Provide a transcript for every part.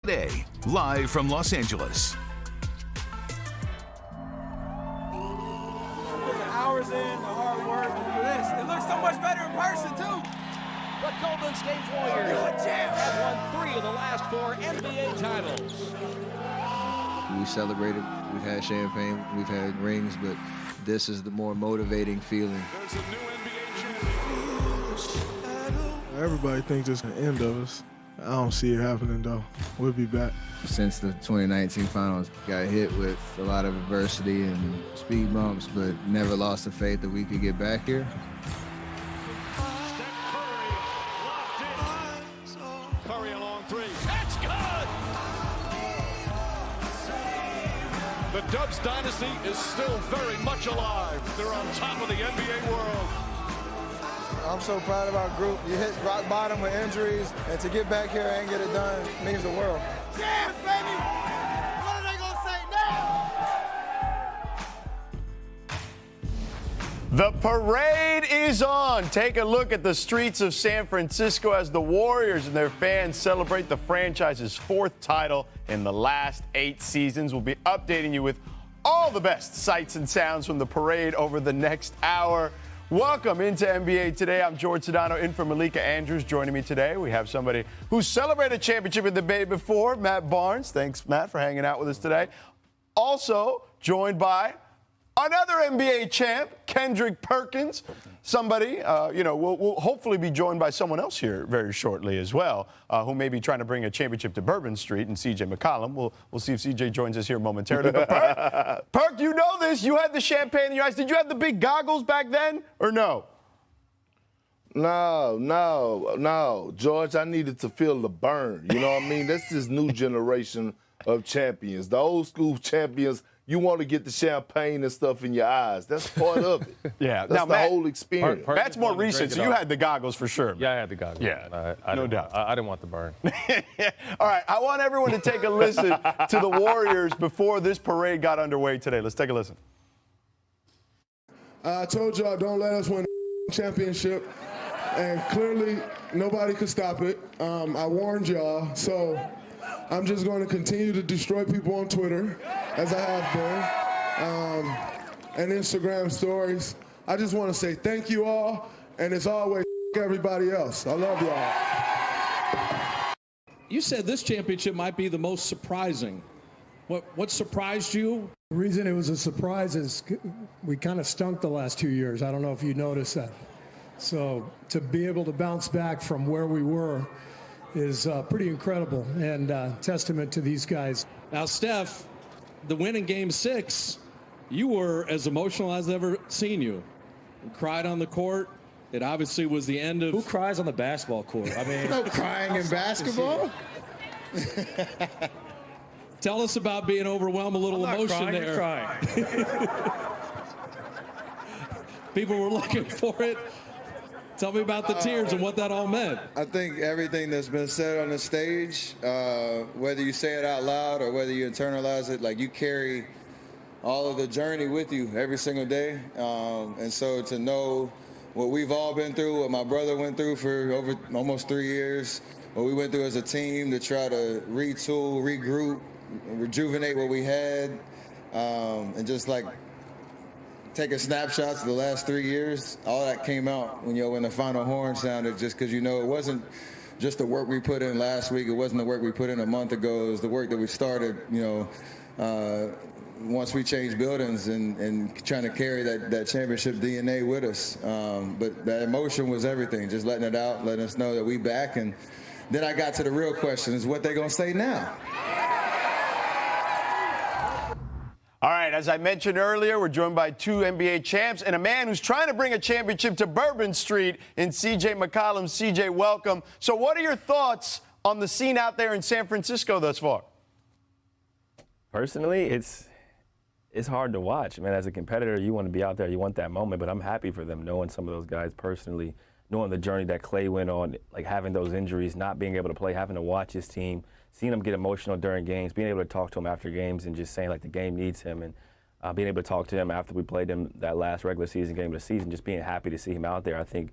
Today, live from Los Angeles. Hours in, the hard work for this. It looks so much better in person, too. The Golden State Warriors have won 3 of the last 4 NBA titles. We celebrated, we've had champagne, we've had rings, but this is the more motivating feeling. There's a new NBA champion. Everybody thinks it's the end of us. I don't see it happening, though. We'll be back. Since the 2019 finals, got hit with a lot of adversity and speed bumps, but never lost the faith that we could get back here. Curry a long 3. That's good! The Dubs dynasty is still very much alive. They're on top of the NBA world. I'm so proud of our group. You hit rock bottom with injuries, and to get back here and get it done means the world. Yes, baby! What are they going to say now? The parade is on. Take a look at the streets of San Francisco as the Warriors and their fans celebrate the franchise's 4th title in the last 8 seasons. We'll be updating you with all the best sights and sounds from the parade over the next hour. Welcome into NBA Today. I'm George Sedano in for Malika Andrews. Joining me today, we have somebody who celebrated a championship in the Bay before, Matt Barnes. Thanks, Matt, for hanging out with us today. Also joined by another NBA champ, Kendrick Perkins. Somebody, we'll hopefully be joined by someone else here very shortly as well, who may be trying to bring a championship to Bourbon Street, and C.J. McCollum. We'll see if C.J. joins us here momentarily. But Perk, you know this. You had the champagne in your eyes. Did you have the big goggles back then, or no? No. George, I needed to feel the burn. You know what I mean? That's this new generation of champions. The old school champions, you want to get the champagne and stuff in your eyes. That's part of it. Yeah. That's now, the Matt, whole experience. That's more recent, so you had the goggles for sure. Yeah, I had the goggles. Yeah, no doubt. I didn't want the burn. All right, I want everyone to take a listen to the Warriors before this parade got underway today. Let's take a listen. I told y'all don't let us win the championship, and clearly nobody could stop it. I warned y'all, so I'm just going to continue to destroy people on Twitter, as I have been, and Instagram stories. I just want to say thank you all, and as always, everybody else. I love y'all. You said this championship might be the most surprising. What surprised you? The reason it was a surprise is we kind of stunk the last 2 years. I don't know if you noticed that. So to be able to bounce back from where we were is pretty incredible, and testament to these guys. Now, Steph, the win in Game 6, you were as emotional as I've ever seen you. You cried on the court. It obviously was the end of... Who cries on the basketball court? I mean, No crying in basketball. Tell us about being overwhelmed, a little emotion there. You're crying. People were looking for it. Tell me about the tears and what that all meant. I think everything that's been said on the stage, whether you say it out loud or whether you internalize it, like you carry all of the journey with you every single day. And so to know what we've all been through, what my brother went through for over almost 3 years, what we went through as a team to try to retool, regroup, rejuvenate what we had, and just like taking snapshots of the last 3 years, all that came out when the final horn sounded, just because it wasn't just the work we put in last week, it wasn't the work we put in a month ago, it was the work that we started, once we changed buildings and trying to carry that championship DNA with us. But that emotion was everything, just letting it out, letting us know that we back. And then I got to the real question, is what they gonna say now? All right, as I mentioned earlier, we're joined by 2 NBA champs and a man who's trying to bring a championship to Bourbon Street in C.J. McCollum. C.J., welcome. So what are your thoughts on the scene out there in San Francisco thus far? Personally, it's hard to watch. Man, as a competitor, you want to be out there, you want that moment, but I'm happy for them, knowing some of those guys personally, knowing the journey that Clay went on, like having those injuries, not being able to play, having to watch his team, seeing him get emotional during games, being able to talk to him after games and just saying, like, the game needs him, and being able to talk to him after we played him that last regular season game of the season, just being happy to see him out there. I think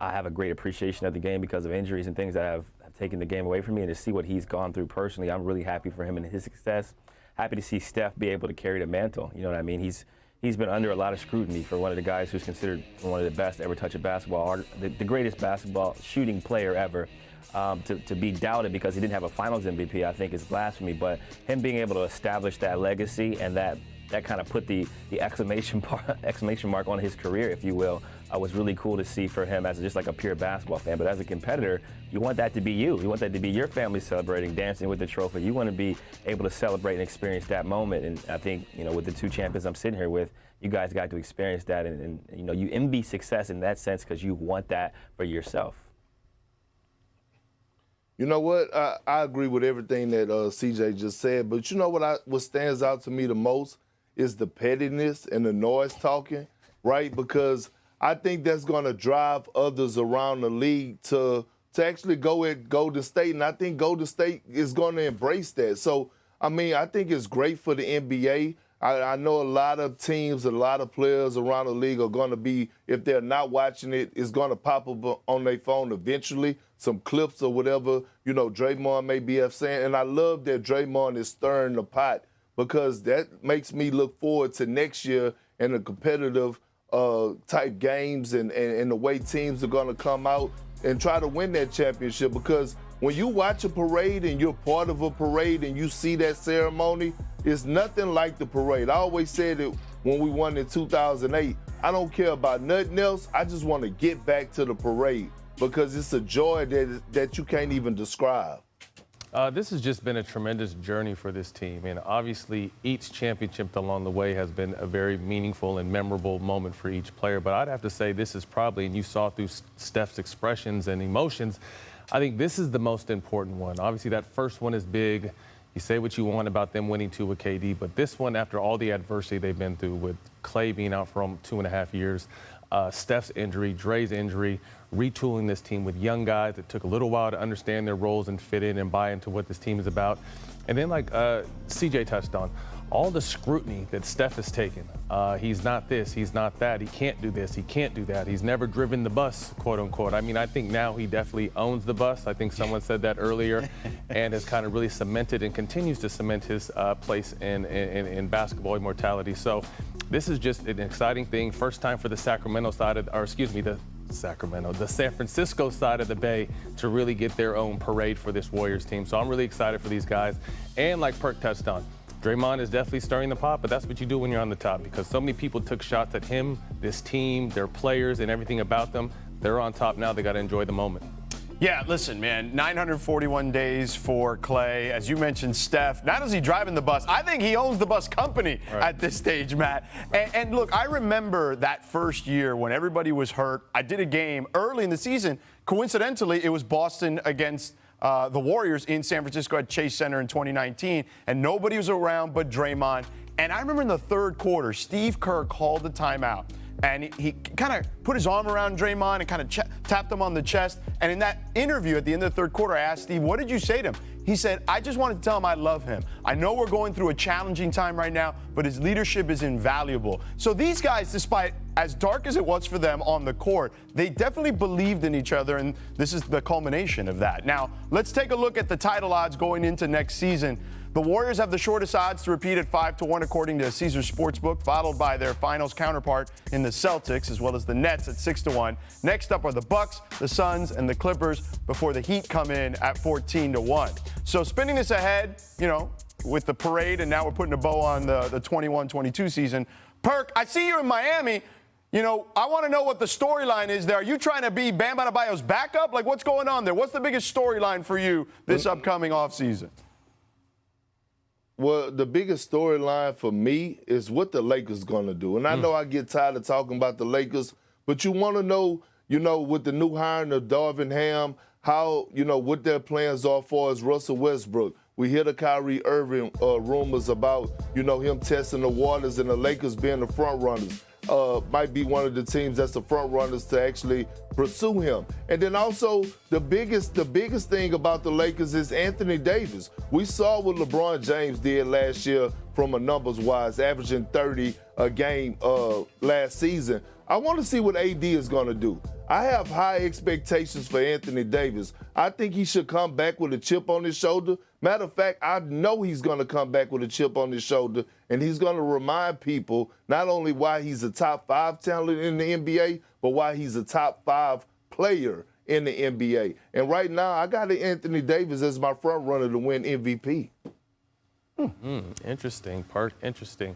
I have a great appreciation of the game because of injuries and things that have taken the game away from me. And to see what he's gone through personally, I'm really happy for him and his success. Happy to see Steph be able to carry the mantle. You know what I mean? He's been under a lot of scrutiny for one of the guys who's considered one of the best to ever touch a basketball, the greatest basketball shooting player ever. To be doubted because he didn't have a Finals MVP, I think is blasphemy. But him being able to establish that legacy and that kind of put the exclamation mark on his career, if you will, was really cool to see for him as just like a pure basketball fan. But as a competitor, you want that to be you. You want that to be your family celebrating, dancing with the trophy. You want to be able to celebrate and experience that moment. And I think, with the two champions I'm sitting here with, you guys got to experience that. And you envy success in that sense because you want that for yourself. You know what? I agree with everything that CJ just said. But you know what stands out to me the most is the pettiness and the noise talking, right? Because I think that's going to drive others around the league to actually go at Golden State, and I think Golden State is going to embrace that. So, I think it's great for the NBA. I know a lot of teams, a lot of players around the league are going to be, if they're not watching it, it's going to pop up on their phone eventually, some clips or whatever, Draymond may be saying. And I love that Draymond is stirring the pot because that makes me look forward to next year and the competitive type games and the way teams are going to come out and try to win that championship. Because when you watch a parade and you're part of a parade and you see that ceremony, it's nothing like the parade. I always said it when we won in 2008. I don't care about nothing else. I just want to get back to the parade because it's a joy that you can't even describe. This has just been a tremendous journey for this team. And obviously, each championship along the way has been a very meaningful and memorable moment for each player. But I'd have to say this is probably, and you saw through Steph's expressions and emotions, I think this is the most important one. Obviously, that first one is big. You say what you want about them winning 2 with KD, but this one, after all the adversity they've been through with Clay being out for 2.5 years, Steph's injury, Dre's injury, retooling this team with young guys that took a little while to understand their roles and fit in and buy into what this team is about. And then like CJ touched on, all the scrutiny that Steph has taken. He's not this, he's not that, he can't do this, he can't do that. He's never driven the bus, quote unquote. I think now he definitely owns the bus. I think someone said that earlier and has kind of really cemented and continues to cement his place in basketball immortality. So this is just an exciting thing. First time for the Sacramento side of, the San Francisco side of the Bay to really get their own parade for this Warriors team. So I'm really excited for these guys. And like Perk touched on, Draymond is definitely stirring the pot, but that's what you do when you're on the top because so many people took shots at him, this team, their players, and everything about them. They're on top now. They got to enjoy the moment. Yeah, listen, man, 941 days for Clay. As you mentioned, Steph, not only driving the bus, I think he owns the bus company at this stage, Matt. And look, I remember that first year when everybody was hurt. I did a game early in the season. Coincidentally, it was Boston against the Warriors in San Francisco at Chase Center in 2019, and nobody was around but Draymond. And I remember in the third quarter, Steve Kerr called the timeout, and he kind of put his arm around Draymond and kind of tapped him on the chest. And in that interview at the end of the third quarter, I asked Steve, what did you say to him? He said, I just wanted to tell him I love him. I know we're going through a challenging time right now, but his leadership is invaluable. So these guys, despite as dark as it was for them on the court, they definitely believed in each other, and this is the culmination of that. Now, let's take a look at the title odds going into next season. The Warriors have the shortest odds to repeat at 5-1 according to Caesars Sportsbook, followed by their finals counterpart in the Celtics, as well as the Nets at 6-1. Next up are the Bucks, the Suns, and the Clippers before the Heat come in at 14-1. So spinning this ahead, with the parade, and now we're putting a bow on the 21-22 season. Perk, I see you in Miami. I want to know what the storyline is there. Are you trying to be Bam Adebayo's backup? Like, what's going on there? What's the biggest storyline for you this upcoming offseason? Well, the biggest storyline for me is what the Lakers going to do. And I know I get tired of talking about the Lakers, but you want to know, with the new hiring of Darvin Ham, how, what their plans are for as Russell Westbrook. We hear the Kyrie Irving rumors about, him testing the waters and the Lakers being the front runners. Might be one of the teams that's the front runners to actually pursue him. And then also the biggest thing about the Lakers is Anthony Davis. We saw what LeBron James did last year from a numbers wise, averaging 30 a game last season. I want to see what AD is going to do. I have high expectations for Anthony Davis. I think he should come back with a chip on his shoulder. Matter of fact, I know he's going to come back with a chip on his shoulder, and he's going to remind people not only why he's a top 5 talent in the NBA, but why he's a top 5 player in the NBA. And right now, I got Anthony Davis as my front runner to win MVP. Interesting, Perk. Interesting.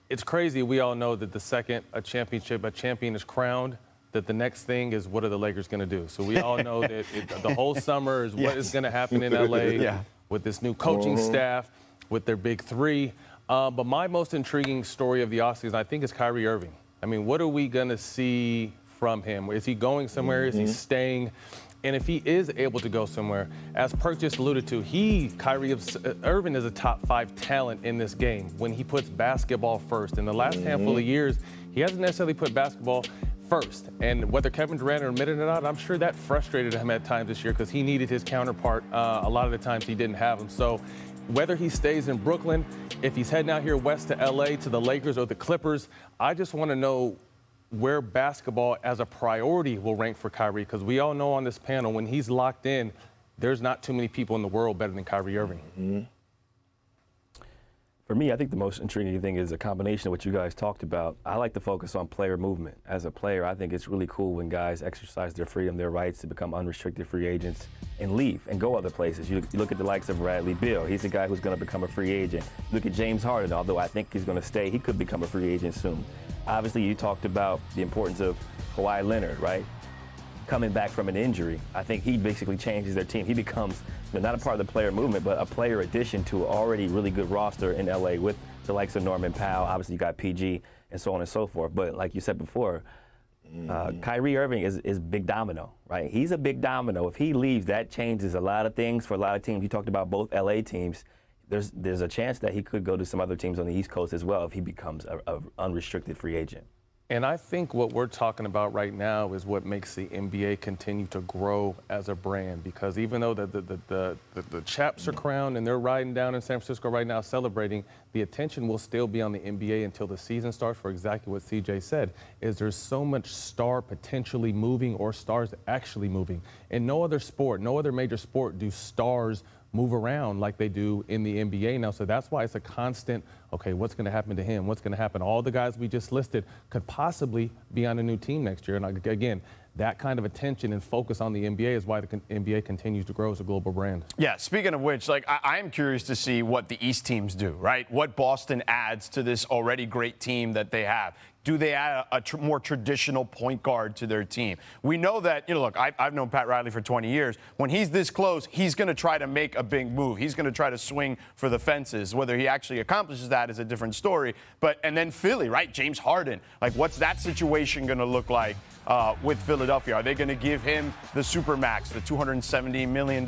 It's crazy. We all know that the second a champion is crowned, that the next thing is what are the Lakers going to do? So we all know that the whole summer is what is going to happen in LA with this new coaching staff, with their big three. But my most intriguing story of the offseason, I think, is Kyrie Irving. I mean, what are we going to see from him? Is he going somewhere? Is he staying? And if he is able to go somewhere, as Perk just alluded to, Kyrie Irving is a top 5 talent in this game when he puts basketball first. In the last handful of years, he hasn't necessarily put basketball first. And whether Kevin Durant admitted it or not, I'm sure that frustrated him at times this year because he needed his counterpart. A lot of the times he didn't have him. So whether he stays in Brooklyn, if he's heading out here west to LA to the Lakers or the Clippers, I just want to know where basketball as a priority will rank for Kyrie, because we all know on this panel, when he's locked in, there's not too many people in the world better than Kyrie Irving. For me, I think the most intriguing thing is a combination of what you guys talked about. I like to focus on player movement. As a player, I think it's really cool when guys exercise their freedom, their rights to become unrestricted free agents and leave and go other places. You look at the likes of Bradley Beal. He's a guy who's going to become a free agent. Look at James Harden, although I think he's going to stay. He could become a free agent soon. Obviously, you talked about the importance of Kawhi Leonard, right? Coming back from an injury. I think he basically changes their team. He becomes not a part of the player movement, but a player addition to an already really good roster in LA with the likes of Norman Powell. Obviously, you got PG and so on and so forth. But like you said before, Kyrie Irving is big domino, right? He's a big domino. If he leaves, that changes a lot of things for a lot of teams. You talked about both LA teams. There's a chance that he could go to some other teams on the East Coast as well if he becomes an unrestricted free agent. And I think what we're talking about right now is what makes the NBA continue to grow as a brand, because even though the chaps are crowned and they're riding down in San Francisco right now celebrating, the attention will still be on the NBA until the season starts, for exactly what CJ said, is there's so much star potentially moving or stars actually moving. In no other sport, no other major sport do stars move around like they do in the NBA now. So that's why it's a constant, okay, what's going to happen to him? What's going to happen? All the guys we just listed could possibly be on a new team next year. And again, that kind of attention and focus on the NBA is why the NBA continues to grow as a global brand. Yeah, speaking of which, I am curious to see what the East teams do, right? What Boston adds to this already great team that they have. Do they add a more traditional point guard to their team? We know that, look, I've known Pat Riley for 20 years. When he's this close, he's going to try to make a big move. He's going to try to swing for the fences. Whether he actually accomplishes that is a different story. And then Philly, right? James Harden. What's that situation going to look like with Philadelphia? Are they going to give him the supermax, the $270 million?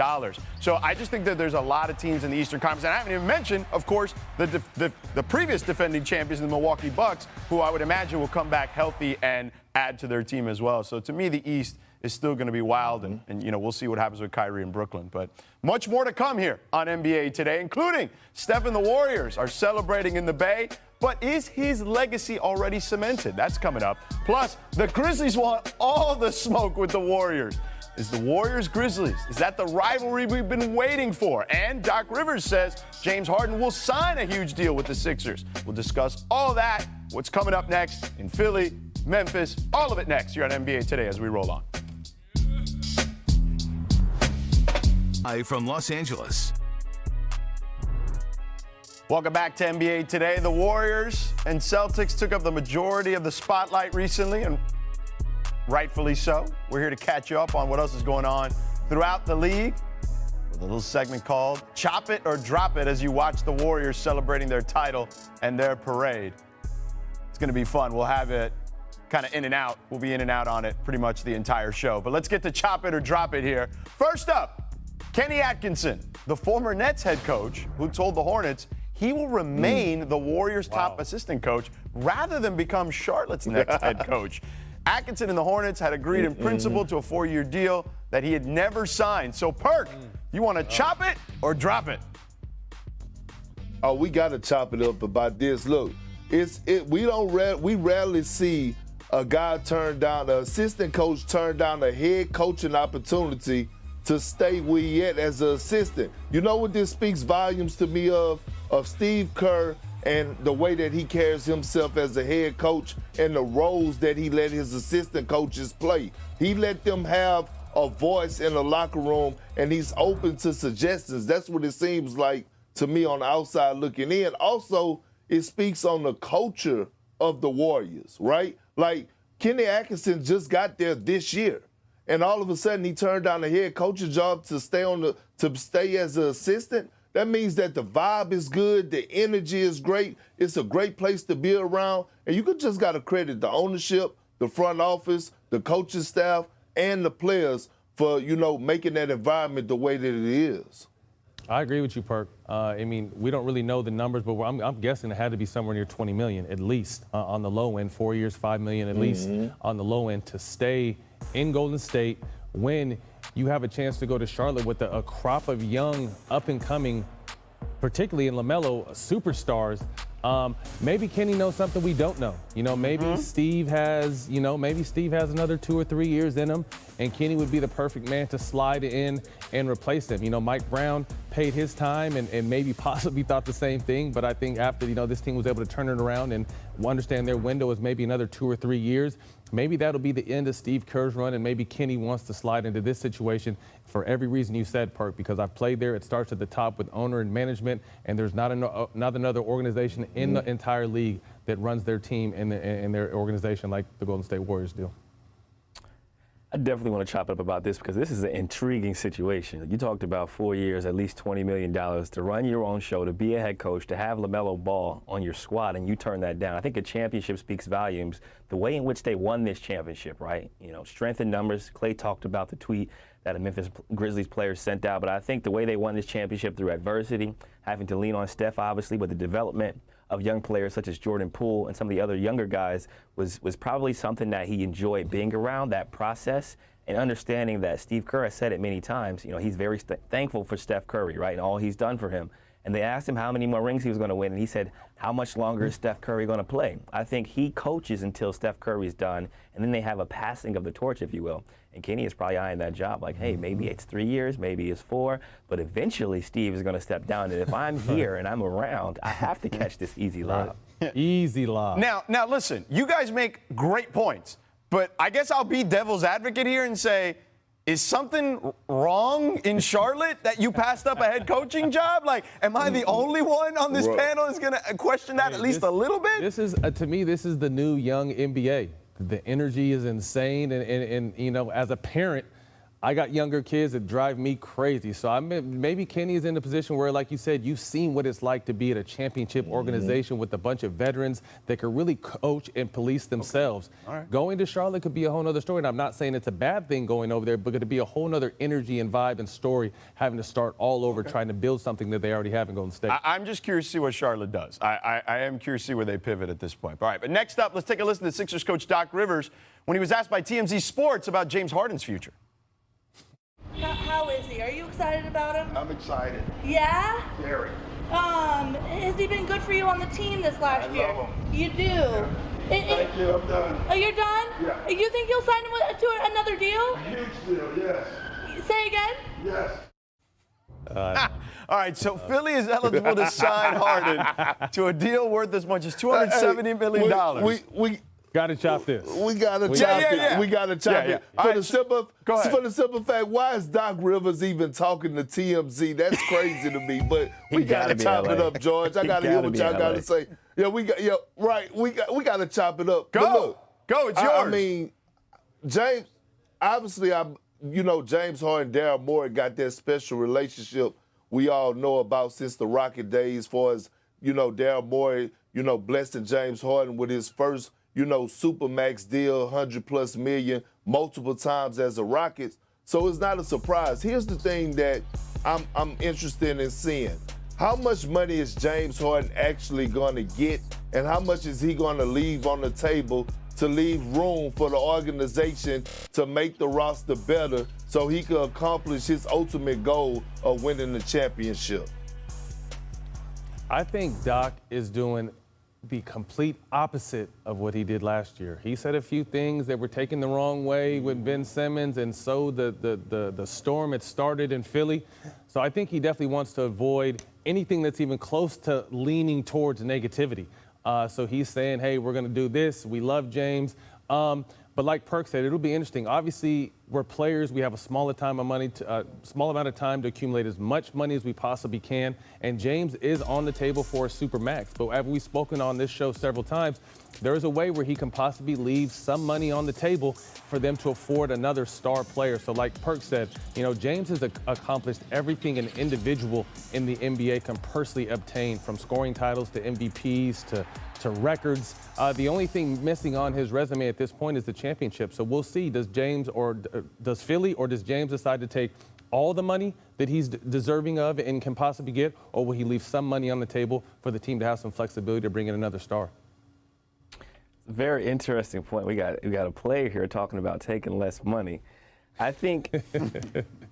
So I just think that there's a lot of teams in the Eastern Conference. And I haven't even mentioned, of course, the previous defending champions, the Milwaukee Bucks, who I would imagine will come back healthy and add to their team as well. So to me, the East is still going to be wild, and we'll see what happens with Kyrie in Brooklyn. But much more to come here on NBA Today, including Steph and the Warriors are celebrating in the Bay. But is his legacy already cemented? That's coming up. Plus, the Grizzlies want all the smoke with the Warriors. Is the Warriors-Grizzlies, is that the rivalry we've been waiting for? And Doc Rivers says James Harden will sign a huge deal with the Sixers. We'll discuss all that, what's coming up next in Philly, Memphis, all of it next here on NBA Today as we roll on. Live from Los Angeles. Welcome back to NBA Today. The Warriors and Celtics took up the majority of the spotlight recently, and rightfully so. We're here to catch you up on what else is going on throughout the league with a little segment called Chop It or Drop It as you watch the Warriors celebrating their title and their parade. It's going to be fun. We'll have it kind of in and out. We'll be in and out on it pretty much the entire show. But let's get to Chop It or Drop It here. First up, Kenny Atkinson, the former Nets head coach who told the Hornets he will remain the Warriors' top assistant coach rather than become Charlotte's next head coach. Atkinson and the Hornets had agreed in principle to a 4-year deal that he had never signed. So, Perk, you want to chop it or drop it? Oh, we got to chop it up about this. Look, we rarely see an assistant coach turned down a head coaching opportunity to stay where he at as an assistant. You know what this speaks volumes to me of Steve Kerr and the way that he carries himself as a head coach and the roles that he let his assistant coaches play. He let them have a voice in the locker room, and he's open to suggestions. That's what it seems like to me on the outside looking in. Also, it speaks on the culture of the Warriors, right? Like, Kenny Atkinson just got there this year, and all of a sudden he turned down the head coach's job to stay as an assistant. That means that the vibe is good, the energy is great, it's a great place to be around, and you just got to credit the ownership, the front office, the coaching staff, and the players for, making that environment the way that it is. I agree with you, Perk. I mean, we don't really know the numbers, but I'm guessing it had to be somewhere near $20 million at least on the low end, 4 years, $5 million at least on the low end to stay in Golden State when you have a chance to go to Charlotte with a crop of young, up-and-coming, particularly in LaMelo, superstars. Maybe Kenny knows something we don't know. Maybe Steve has, another 2 or 3 years in him, and Kenny would be the perfect man to slide in and replace him. Mike Brown paid his time and maybe possibly thought the same thing, but I think after, this team was able to turn it around and understand their window is maybe another 2 or 3 years, maybe that'll be the end of Steve Kerr's run, and maybe Kenny wants to slide into this situation for every reason you said, Perk, because I've played there. It starts at the top with owner and management, and there's not another organization in the entire league that runs their team and their organization like the Golden State Warriors do. I definitely want to chop up about this because this is an intriguing situation. You talked about 4 years, at least $20 million to run your own show, to be a head coach, to have LaMelo Ball on your squad, and you turn that down. I think a championship speaks volumes. The way in which they won this championship, right? Strength in numbers. Clay talked about the tweet that a Memphis Grizzlies player sent out, but I think the way they won this championship through adversity, having to lean on Steph, obviously, with the development of young players such as Jordan Poole and some of the other younger guys was probably something that he enjoyed being around, that process, and understanding that Steve Kerr has said it many times, he's very thankful for Steph Curry, right, and all he's done for him. And they asked him how many more rings he was going to win, and he said, how much longer is Steph Curry going to play? I think he coaches until Steph Curry's done, and then they have a passing of the torch, if you will. And Kenny is probably eyeing that job like, hey, maybe it's 3 years, maybe it's 4, but eventually Steve is going to step down. And if I'm here and I'm around, I have to catch this easy lob. Easy lob. Now, listen, you guys make great points, but I guess I'll be devil's advocate here and say, is something wrong in Charlotte that you passed up a head coaching job? Like, am I the only one on this panel that's going to question that at least a little bit? This is, to me, this is the new young NBA. The energy is insane, and as a parent, I got younger kids that drive me crazy. So maybe Kenny is in a position where, like you said, you've seen what it's like to be at a championship organization with a bunch of veterans that can really coach and police themselves. Okay. All right. Going to Charlotte could be a whole nother story. And I'm not saying it's a bad thing going over there, but it could be a whole nother energy and vibe and story having to start all over trying to build something that they already have in Golden State. I'm just curious to see what Charlotte does. I am curious to see where they pivot at this point. All right, but next up, let's take a listen to Sixers coach Doc Rivers when he was asked by TMZ Sports about James Harden's future. How is he? Are you excited about him? I'm excited. Yeah? Very. Has he been good for you on the team this last year? I love him. You do? Yeah. Thank you, I'm done. Oh, you're done? Yeah. You think you'll sign him to another deal? A huge deal, yes. Say again? Yes. All right, so Philly is eligible to sign Harden to a deal worth as much as $270 million. We got to chop this. We got to chop it. Yeah. We got to chop it. For the simple fact, why is Doc Rivers even talking to TMZ? That's crazy to me. But we got to chop it up, George. I got to hear what y'all got to say. We got to chop it up. Go, it's yours. I mean, James. Obviously, James Harden, Daryl Morey got that special relationship we all know about since the Rocket days. As far as Daryl Morey, blessing James Harden with his first. Supermax deal, $100+ million, multiple times as a Rockets. So it's not a surprise. Here's the thing that I'm interested in seeing. How much money is James Harden actually going to get, and how much is he going to leave on the table to leave room for the organization to make the roster better so he can accomplish his ultimate goal of winning the championship? I think Doc is doing the complete opposite of what he did last year. He said a few things that were taken the wrong way with Ben Simmons, and so the storm had started in Philly. So I think he definitely wants to avoid anything that's even close to leaning towards negativity. So he's saying, hey, we're going to do this. We love James. But like Perk said, it'll be interesting. Obviously, we're players. We have a small amount of time to accumulate as much money as we possibly can. And James is on the table for a super max. But as we've spoken on this show several times, there is a way where he can possibly leave some money on the table for them to afford another star player. So like Perk said, James has accomplished everything an individual in the NBA can personally obtain, from scoring titles to MVPs to records. The only thing missing on his resume at this point is the championship. So we'll see, does James or does Philly or does James decide to take all the money that he's deserving of and can possibly get, or will he leave some money on the table for the team to have some flexibility to bring in another star? Very interesting point. We got a player here talking about taking less money. I think,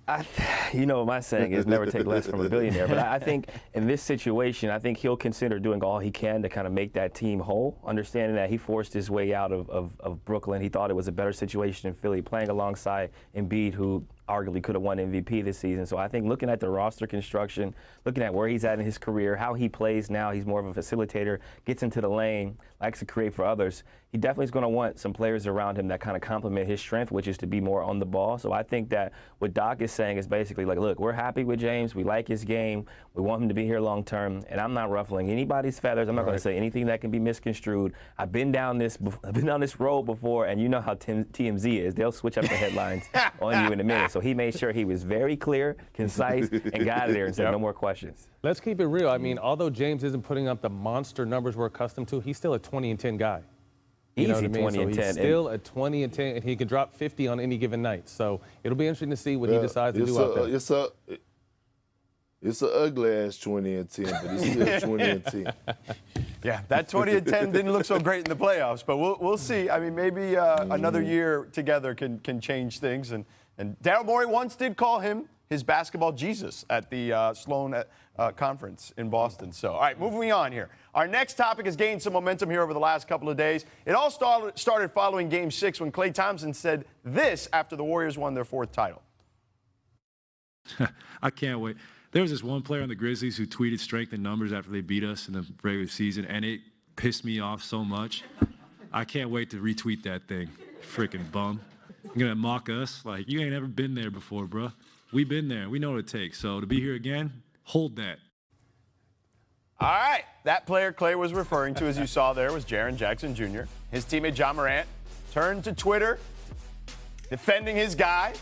my saying is never take less from a billionaire. But I think in this situation, I think he'll consider doing all he can to kind of make that team whole, understanding that he forced his way out of Brooklyn. He thought it was a better situation in Philly, playing alongside Embiid, who arguably could have won MVP this season. So I think looking at the roster construction, looking at where he's at in his career, how he plays now, he's more of a facilitator, gets into the lane, likes to create for others. He definitely is going to want some players around him that kind of complement his strength, which is to be more on the ball. So I think that what Doc is saying is basically like, look, we're happy with James. We like his game. We want him to be here long term. And I'm not ruffling anybody's feathers. I'm not going to say anything that can be misconstrued. I've been down this road before, and you know how TMZ is. They'll switch up the headlines on you in a minute. So he made sure he was very clear, concise, and got out of there and said no more questions. Let's keep it real. I mean, although James isn't putting up the monster numbers we're accustomed to, he's still a 20-10 guy. Easy 20 and 10. He's still a 20 and 10, and he can drop 50 on any given night. So it'll be interesting to see what he decides to do out there. It's an ugly ass 20 and 10, but it's still 20 and 10. Yeah, that 20 and 10 didn't look so great in the playoffs, but we'll see. I mean, maybe another year together can change things. And Daryl Morey once did call him his basketball Jesus at the Sloan conference in Boston. So, all right, moving on here. Our next topic has gained some momentum here over the last couple of days. It all started following Game 6 when Klay Thompson said this after the Warriors won their 4th title. I can't wait. There was this one player on the Grizzlies who tweeted strength in numbers after they beat us in the regular season, and it pissed me off so much. I can't wait to retweet that thing. Freaking bum. You're going to mock us? Like, you ain't ever been there before, bro. We've been there. We know what it takes. So to be here again, hold that. All right. That player Klay was referring to, as you saw there, was Jaren Jackson Jr. His teammate John Morant turned to Twitter, defending his guy.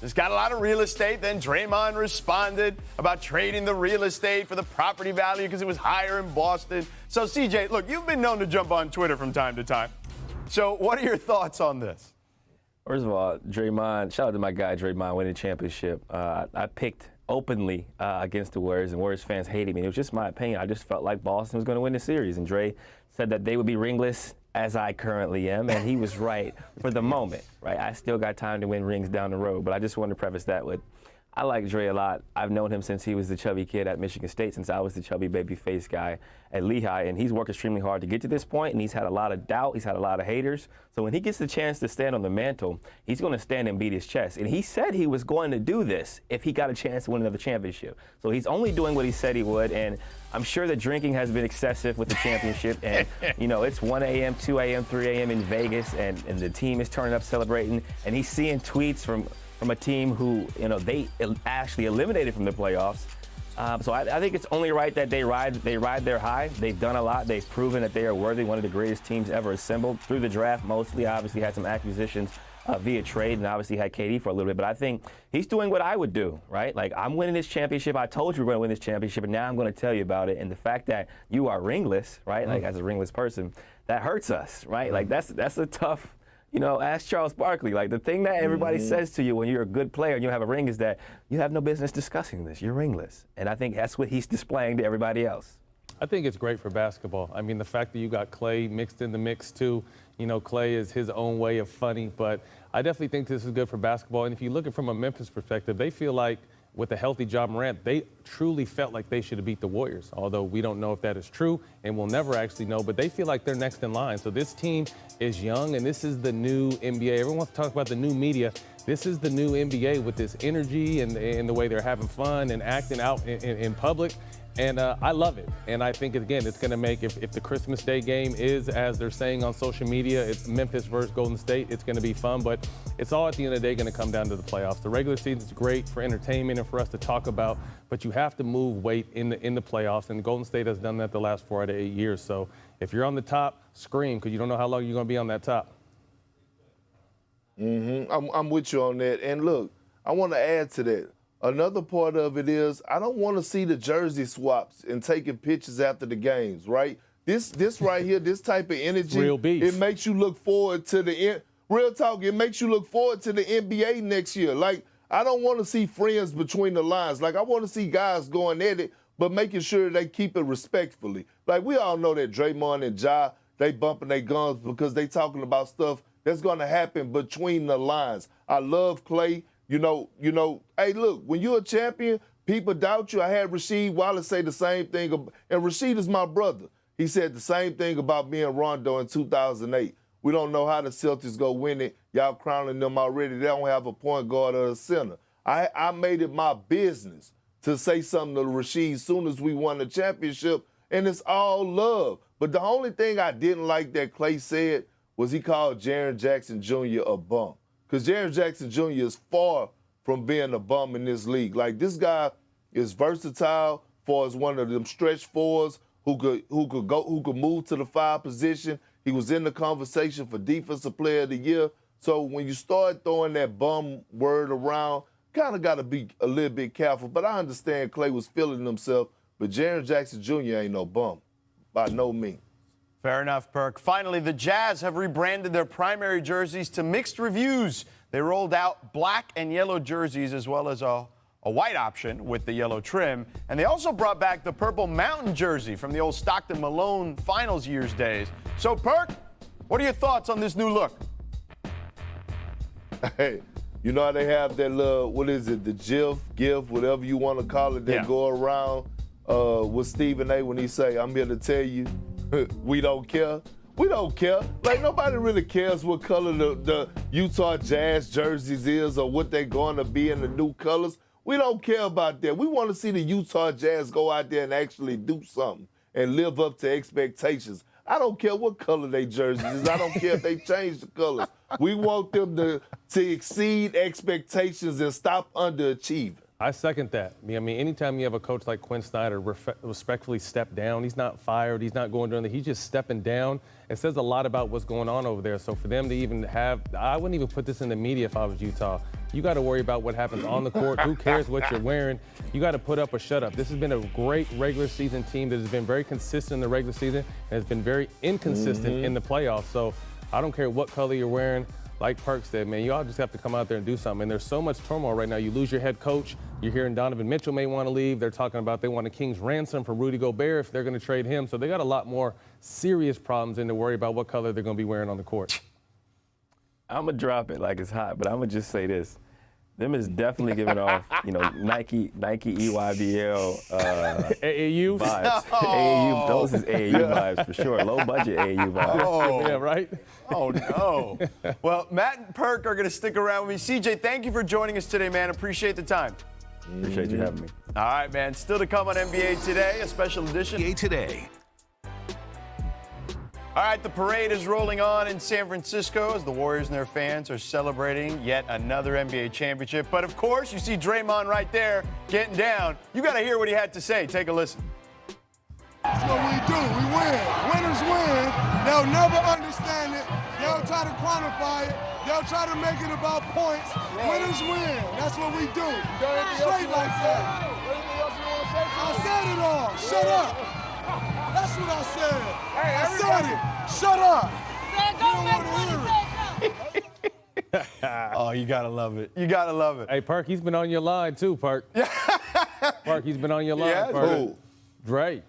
He's got a lot of real estate. Then Draymond responded about trading the real estate for the property value because it was higher in Boston. So, CJ, look, you've been known to jump on Twitter from time to time. So what are your thoughts on this? First of all, Draymond, shout out to my guy Draymond winning the championship. I picked openly against the Warriors, and Warriors fans hated me. It was just my opinion. I just felt like Boston was going to win the series, and Dre said that they would be ringless, as I currently am, and he was right for the moment, right? I still got time to win rings down the road, but I just wanted to preface that with, I like Dre a lot. I've known him since he was the chubby kid at Michigan State, since I was the chubby baby face guy at Lehigh, and he's worked extremely hard to get to this point, and he's had a lot of doubt. He's had a lot of haters. So when he gets the chance to stand on the mantle, he's going to stand and beat his chest. And he said he was going to do this if he got a chance to win another championship. So he's only doing what he said he would, and I'm sure the drinking has been excessive with the championship. And, you know, it's 1 a.m., 2 a.m., 3 a.m. in Vegas, and the team is turning up celebrating, and he's seeing tweets from a team who, you know, they actually eliminated from the playoffs. So I think it's only right that they ride their high. They've done a lot. They've proven that they are worthy, one of the greatest teams ever assembled through the draft mostly. Obviously had some acquisitions via trade, and obviously had KD for a little bit. But I think he's doing what I would do, right? Like, I'm winning this championship. I told you we're going to win this championship, and now I'm going to tell you about it. And the fact that you are ringless, right, like as a ringless person, that hurts us, right? Like, that's a tough. You know, ask Charles Barkley. Like, the thing that everybody says to you when you're a good player and you have a ring is that you have no business discussing this. You're ringless. And I think that's what he's displaying to everybody else. I think it's great for basketball. I mean, the fact that you got Klay mixed in the mix, too. You know, Klay is his own way of funny. But I definitely think this is good for basketball. And if you look at it from a Memphis perspective, they feel like with a healthy Ja Morant, they truly felt like they should have beat the Warriors, although we don't know if that is true, and we'll never actually know, but they feel like they're next in line. So this team is young, and this is the new NBA. Everyone wants to talk about the new media. This is the new NBA with this energy and the way they're having fun and acting out in public. And I love it. And I think, again, it's going to make, if the Christmas Day game is, as they're saying on social media, it's Memphis versus Golden State, it's going to be fun. But it's all at the end of the day going to come down to the playoffs. The regular season is great for entertainment and for us to talk about, but you have to move weight in the playoffs. And Golden State has done that the last 4 out of 8 years. So if you're on the top, scream, because you don't know how long you're going to be on that top. I'm with you on that. And look, I want to add to that. Another part of it is I don't want to see the jersey swaps and taking pictures after the games, right? This right here, this type of energy, real beef. It makes you look forward to real talk. It makes you look forward to the NBA next year. Like, I don't want to see friends between the lines. Like, I want to see guys going at it, but making sure they keep it respectfully. Like, we all know that Draymond and Ja, they bumping their guns because they talking about stuff that's going to happen between the lines. I love Klay. You know, hey, look, when you're a champion, people doubt you. I had Rasheed Wallace say the same thing, and Rasheed is my brother. He said the same thing about me and Rondo in 2008. We don't know how the Celtics go win it. Y'all crowning them already. They don't have a point guard or a center. I made it my business to say something to Rasheed as soon as we won the championship, and it's all love. But the only thing I didn't like that Klay said was he called Jaren Jackson Jr. a bum. Because Jaren Jackson Jr. is far from being a bum in this league. Like, this guy is versatile far as one of them stretch fours who could move to the 5 position. He was in the conversation for Defensive Player of the Year. So when you start throwing that bum word around, kind of got to be a little bit careful. But I understand Klay was feeling himself. But Jaren Jackson Jr. ain't no bum, by no means. Fair enough, Perk. Finally, the Jazz have rebranded their primary jerseys to mixed reviews. They rolled out black and yellow jerseys as well as a white option with the yellow trim. And they also brought back the purple mountain jersey from the old Stockton Malone finals years days. So, Perk, what are your thoughts on this new look? Hey, you know how they have that little, what is it, the GIF, whatever you want to call it, that go around with Stephen A. when he say, I'm here to tell you, we don't care. We don't care. Like, nobody really cares what color the Utah Jazz jerseys is or what they're going to be in the new colors. We don't care about that. We want to see the Utah Jazz go out there and actually do something and live up to expectations. I don't care what color they jerseys is. I don't care if they change the colors. We want them to exceed expectations and stop underachieving. I second that. I mean, anytime you have a coach like Quinn Snyder respectfully step down, he's not fired, he's not going down there, he's just stepping down. It says a lot about what's going on over there. So for them to even have, I wouldn't even put this in the media if I was Utah. You got to worry about what happens on the court. Who cares what you're wearing? You got to put up or shut up. This has been a great regular season team that has been very consistent in the regular season and has been very inconsistent in the playoffs. So I don't care what color you're wearing. Like Perk said, man, you all just have to come out there and do something. And there's so much turmoil right now. You lose your head coach. You're hearing Donovan Mitchell may want to leave. They're talking about they want a king's ransom for Rudy Gobert if they're going to trade him. So they got a lot more serious problems than to worry about what color they're going to be wearing on the court. I'm going to drop it like it's hot, but I'm going to just say this. Them is definitely giving off, Nike EYBL AAU vibes. AAU, those is AAU vibes for sure. Low budget AAU vibes. Oh, yeah, right? Oh, no. Well, Matt and Perk are going to stick around with me. CJ, thank you for joining us today, man. Appreciate the time. Appreciate you having me. All right, man. Still to come on NBA Today, a special edition. NBA Today. All right, the parade is rolling on in San Francisco as the Warriors and their fans are celebrating yet another NBA championship. But, of course, you see Draymond right there getting down. You got to hear what he had to say. Take a listen. That's what we do. We win. Winners win. They'll never understand it. They'll try to quantify it. They'll try to make it about points. Winners win. That's what we do. Straight like that. I said it all. Shut up. That's what I said. Hey, I said it. Shut up. You don't want to hear it. Oh, you got to love it. You got to love it. Hey, Perk, he's been on your line too, Perk. Park, he's been on your line. Yeah, who? Dre.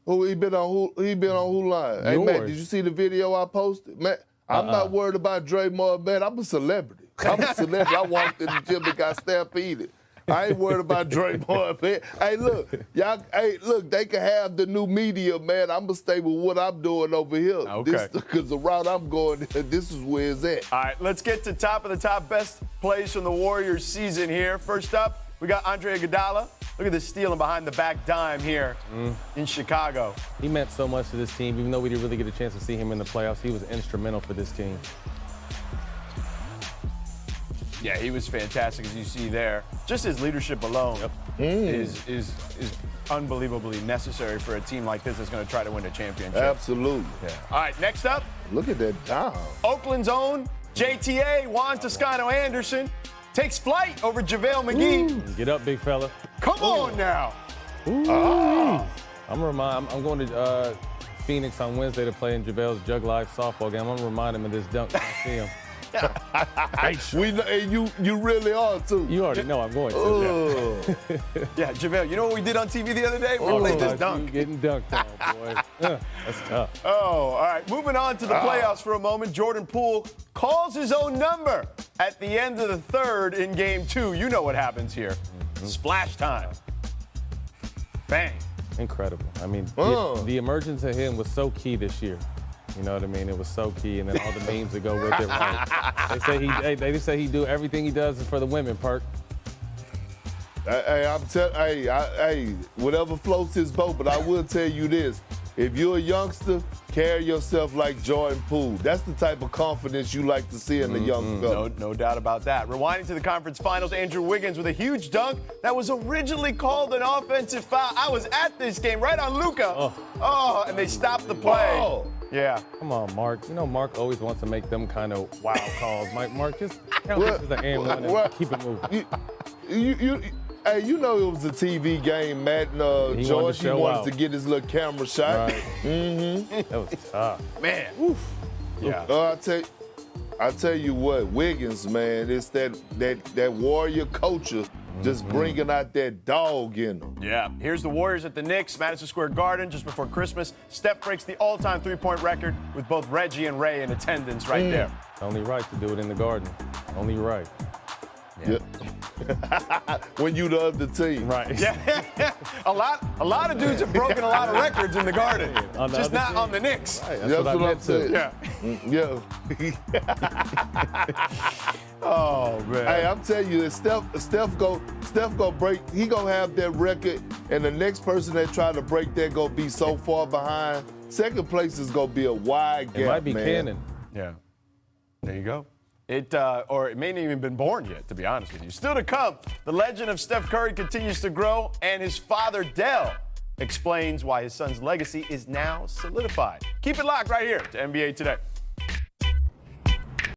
Who he been on? Who line? Yours. Hey, Matt, did you see the video I posted? Man, I'm not worried about Draymond, man. I'm a celebrity. I'm a celebrity. I walked in the gym and got stampeded. I ain't worried about Draymond, man. Hey, look, y'all. Hey, look, they can have the new media, man. I'm gonna stay with what I'm doing over here. Okay. Because the route I'm going, this is where it's at. All right, let's get to top of the top best plays from the Warriors season here. First up, we got Andre Iguodala. Look at this stealing behind the back dime here in Chicago. He meant so much to this team, even though we didn't really get a chance to see him in the playoffs. He was instrumental for this team. Yeah, he was fantastic, as you see there. Just his leadership alone is unbelievably necessary for a team like this that's going to try to win a championship. Absolutely. Yeah. All right, next up. Look at that dime. Oakland's own JTA, Juan Toscano-Anderson, takes flight over JaVale McGee. Get up, big fella. Come on now. I'm going to Phoenix on Wednesday to play in JaVale's Jug Life softball game. I'm going to remind him of this dunk when I see him. We know, and you really are, too. You already know I'm going to. Yeah, JaVale, you know what we did on TV the other day? We played this dunk. Getting dunked on, boy. That's tough. Oh, all right. Moving on to the playoffs for a moment. Jordan Poole calls his own number at the end of the third in Game 2. You know what happens here. Splash time. Bang. Incredible. I mean, the emergence of him was so key this year. You know what I mean? It was so key, and then all the memes that go with it. Right? They say he do everything he does is for the women, Perk. Hey, whatever floats his boat, but I will tell you this. If you're a youngster, carry yourself like Jordan Poole. That's the type of confidence you like to see in a young fella. No doubt about that. Rewinding to the conference finals, Andrew Wiggins with a huge dunk that was originally called an offensive foul. I was at this game right on Luka. And they stopped the play. Yeah. Come on, Mark. You know Mark always wants to make them kind of wild calls. Mark, just count this as an and one and keep it moving. Hey, you know it was a TV game, Matt and George. He wanted to get his little camera shot. Right. That was tough. Man. Oof. Yeah. I tell you what, Wiggins, man, it's that warrior culture just bringing out that dog in them. Yeah. Here's the Warriors at the Knicks, Madison Square Garden, just before Christmas. Steph breaks the all-time three-point record with both Reggie and Ray in attendance right there. Only right to do it in the Garden. Only right. Yeah. When you the other team. Right. Yeah. a lot of dudes have broken a lot of records in the Garden. Just not on the Knicks. Right. That's what I'm saying. Yeah. Oh man. Hey, I'm telling you, if Steph go break, he gonna have that record, and the next person that try to break that gonna be so far behind. Second place is gonna be a wide gap. It might be man. Cannon. Yeah. There you go. Or it may not even been born yet, to be honest with you. Still to come, the legend of Steph Curry continues to grow, and his father, Dell, explains why his son's legacy is now solidified. Keep it locked right here to NBA Today.